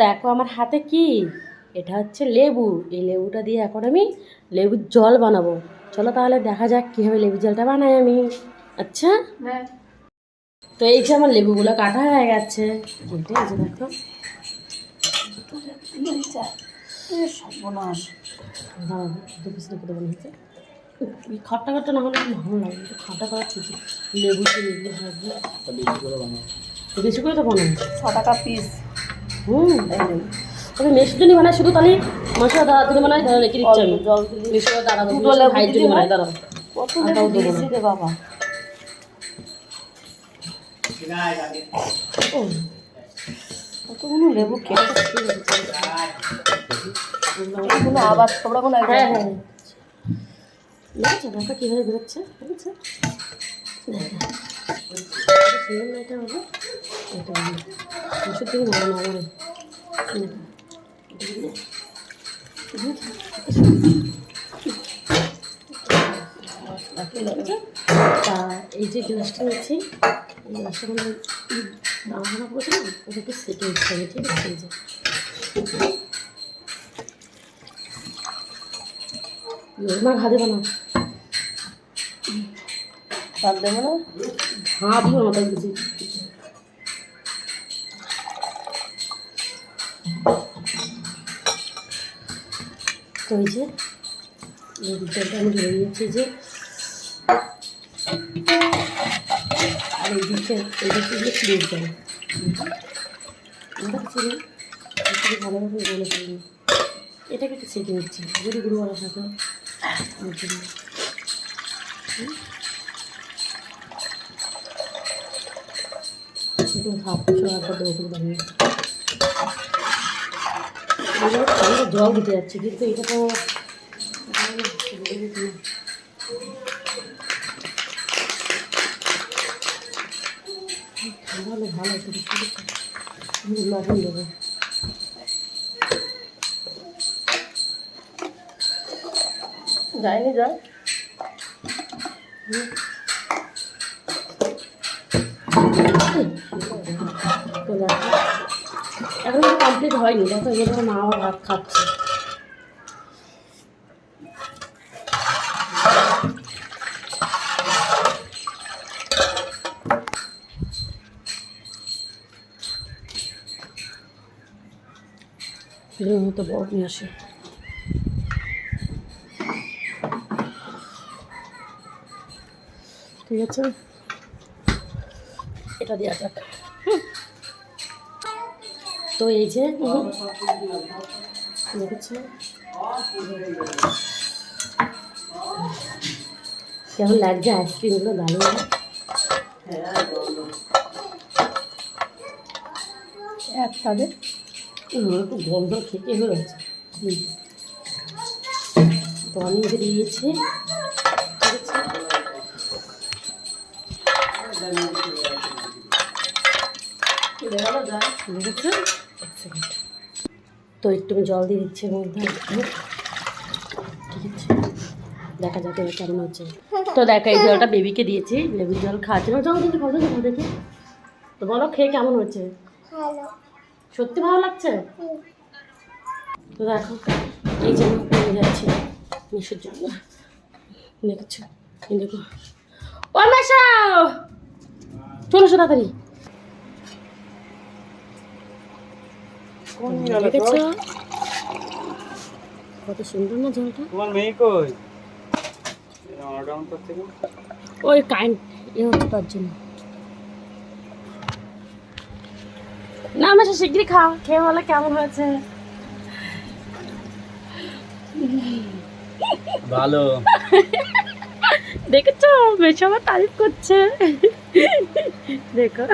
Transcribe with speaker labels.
Speaker 1: দেখো আমার হাতে কি, এটা হচ্ছে লেবু। এই লেবুটা দিয়ে এখন আমি লেবুর জল বানাবো। চলো তাহলে দেখা যাক কীভাবে লেবুর জলটা বানাই আমি। আচ্ছা, তো এই যে আমার লেবুগুলো কাটা হয়ে গেছে। এই যে দেখো, খাট্টা খাট্টা না হলে ভালো লাগে, একটু খাটা করা ঠিক। লেবু লেবু থাকবে, বেশি করে তো বানাবো।
Speaker 2: 6 টাকা পিস।
Speaker 1: তবে মেশির জন্য বানায় শুধু, তাহলে মশলা দাঁড়া তুলে বানাই, দাঁড়া রেখে দিচ্ছি আমি। মেশিনে দাঁড়া ভাইয়ের জন্য বানাই, দাঁড়াও।
Speaker 2: কত লেবু দিয়েছি রে বাবা, কতগুলো লেবু খেতে আবার তোমরা কোনো।
Speaker 1: হ্যাঁ হ্যাঁ, দেখেছো দেখো কীভাবে বেরোচ্ছে, বুঝেছো? সুন্দর না এটা হবে, এটা হবে ওষুধ থেকে ভালো না আমার। তা এই যে গ্লাসটা নিচ্ছি, এই গ্লাসটা মানে দানা করছে না, ওটা একটু সেটে উঠতে হবে, ঠিক আছে? এই যে মা ঘা দেবো না,
Speaker 2: ভাত দেবো না,
Speaker 1: ঘা দিও না, তাই বুঝি। তো এই যে লেবুর জলটা আমি ধরে নিয়েছি যে, আর এই দিচ্ছে যে ক্লিয়ার জল, আমরা কিছু ভালোভাবে বলে ফেলিনি। এটাকে একটু সেঁকে নিচ্ছি, যদি গুঁড়োওয়ালা থাকে ওর জন্য। জল দিতে যাচ্ছে, কিন্তু এটা তো ঠান্ডা হলে ভালো হতো, লবণ দেবো।
Speaker 2: যায়নি যা,
Speaker 1: তো দেখো এখন তো কমপ্লিট হয়নি, দেখো এবার মা আবার ভাত খাচ্ছে। এর মতো বরফ নিয়ে আসে, ঠিক আছে? এটা দেওয়া যাক। তো এই যে দেখেছ কেমন লাগছে আইসক্রিমগুলো, দারুণ।
Speaker 2: একসাথে
Speaker 1: একটু গন্ধ খেতে হয়েছে, তো আমি যে দিয়েছি, তো একটু জল দিয়ে দিচ্ছি মধ্যে, ঠিক আছে? দেখা যাক এবার কেমন হচ্ছে। তো দেখো এই জলটা বেবিকে দিয়েছি, বেবির জল খাচ্ছে না, জল দিতে খাওয়া যাবে দেখে। তো বলো খেয়ে কেমন হয়েছে? সত্যি ভালো লাগছে? তো দেখো এই যে আমি যাচ্ছি মিশুর জন্য, দেখেছো? দেখো ও মেশাও, চলো সো তাড়াতাড়ি। দেখেছো কত সুন্দর না জলটা?
Speaker 3: তোমার মেয়ে কই?
Speaker 1: ওই কারেন্ট হচ্ছে তার জন্য। না আমার শিগগিরই খাও, খেয়ে বলে কেমন হয়েছে।
Speaker 3: ভালো।
Speaker 1: দেখেছো বেশ আমার তারিফ করছে, দেখো।